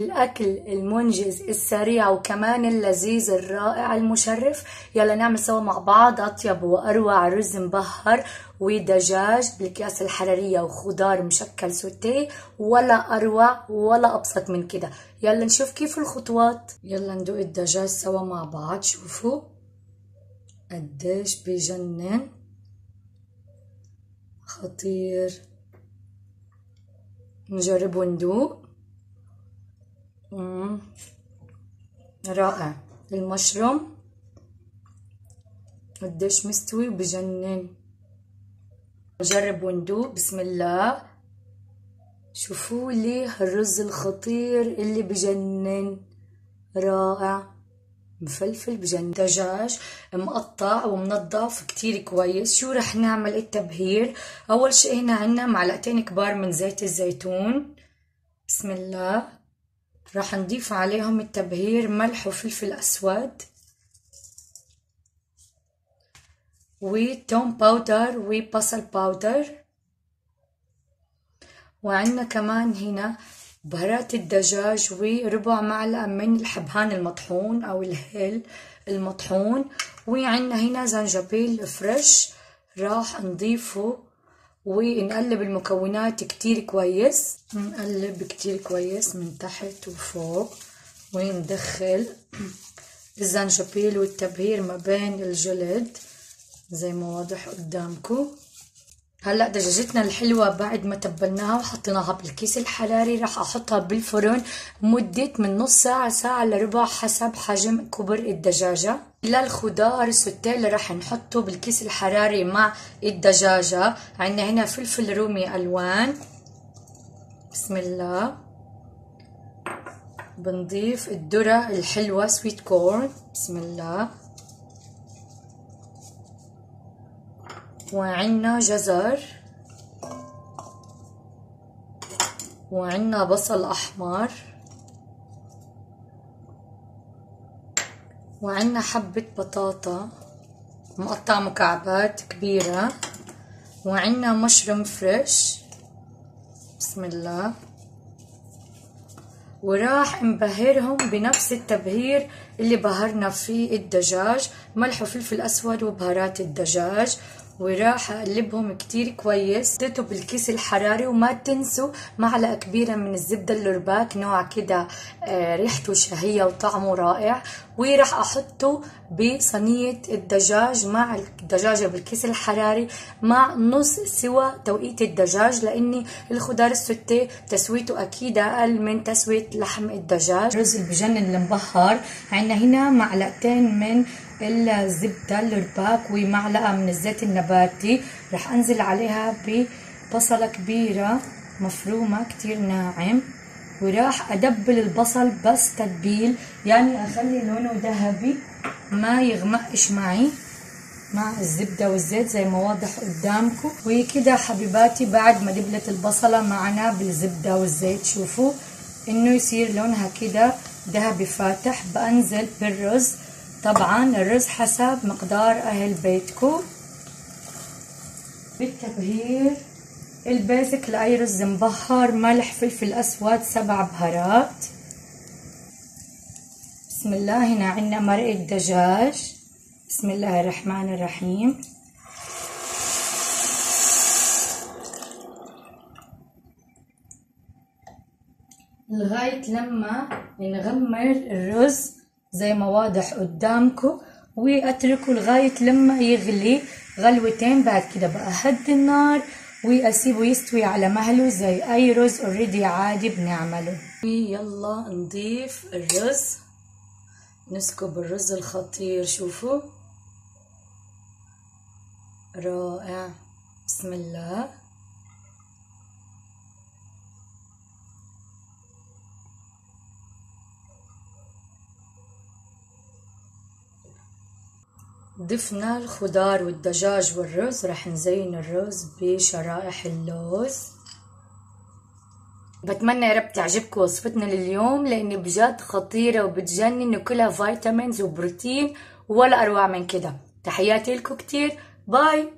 الأكل المنجز السريع وكمان اللذيذ الرائع المشرف. يلا نعمل سوا مع بعض أطيب وأروع رز مبهر ودجاج بالأكياس الحرارية وخضار مشكل سوتيه، ولا أروع ولا أبسط من كده. يلا نشوف كيف الخطوات. يلا ندوق الدجاج سوا مع بعض. شوفوا قديش بيجنن، خطير. نجرب وندوق. رائع. المشروم قديش مستوي وبجنن. نجرب وندوق. بسم الله. شوفوا لي هالرز الخطير اللي بجنن، رائع مفلفل بجنن. دجاج مقطع ومنضف كتير كويس. شو رح نعمل التبهير؟ اول شي هنا عنا معلقتين كبار من زيت الزيتون. بسم الله. راح نضيف عليهم التبهير ملح وفلفل اسود وتوم باودر وبصل باودر، وعندنا كمان هنا بهارات الدجاج وربع معلقة من الحبهان المطحون او الهيل المطحون، وعندنا هنا زنجبيل فريش راح نضيفه ونقلب المكونات كتير كويس. نقلب كتير كويس من تحت وفوق، وندخل الزنجبيل والتبهير ما بين الجلد زي ما واضح قدامكم. هلا دجاجتنا الحلوة بعد ما تبلناها وحطيناها بالكيس الحراري راح احطها بالفرن مدة من نص ساعة ساعة لربع حسب حجم كبر الدجاجة. للخضار السوتيه اللي راح نحطه بالكيس الحراري مع الدجاجة، عندنا هنا فلفل رومي الوان. بسم الله. بنضيف الذرة الحلوة سويت كورن. بسم الله. وعنا جزر، وعنا بصل احمر، وعنا حبة بطاطا مقطع مكعبات كبيرة، وعنا مشروم فريش. بسم الله. وراح نبهرهم بنفس التبهير اللي بهرنا فيه الدجاج، ملح وفلفل اسود وبهارات الدجاج، وراح اقلبهم كتير كويس. حطيته بالكيس الحراري، وما تنسوا معلقة كبيرة من الزبدة اللورباك، نوع كده ريحته شهية وطعمه رائع. وراح احطه بصينية الدجاج مع الدجاجة بالكيس الحراري مع نص سوا توقيت الدجاج، لاني الخضار السوتيه تسويته اكيد اقل من تسوية لحم الدجاج. الرز اللي بجنن المبهر، عندنا هنا معلقتين من الزبدة اللورباك ومعلقة من الزيت النباتي. رح انزل عليها ببصلة كبيرة مفرومة كتير ناعم، وراح ادبل البصل بس تتبيل، يعني اخلي لونه ذهبي ما يغمقش معي مع الزبدة والزيت زي ما واضح قدامكم. وكده حبيباتي بعد ما دبلت البصلة معنا بالزبدة والزيت، شوفوا انه يصير لونها كده ذهبي فاتح. بنزل بالرز، طبعا الرز حسب مقدار اهل بيتكم. بالتبهير البيسك لاي رز مبهر، ملح فلفل اسود 7 بهارات. بسم الله. هنا عندنا مرقة دجاج. بسم الله الرحمن الرحيم. لغاية لما نغمر الرز زي ما واضح قدامكم، واتركه لغاية لما يغلي غلوتين. بعد كده بقى هدي النار واسيبه يستوي على مهله زي اي رز اوريدي عادي بنعمله. يلا نضيف الرز، نسكب الرز الخطير. شوفوا رائع. بسم الله. ضفنا الخضار والدجاج والرز. رح نزين الرز بشرائح اللوز. بتمنى يا رب تعجبكم وصفتنا لليوم، لاني بجد خطيرة وبتجنن وكلها فيتامينز وبروتين ولا اروع من كده. تحياتي لكم كتير. باي.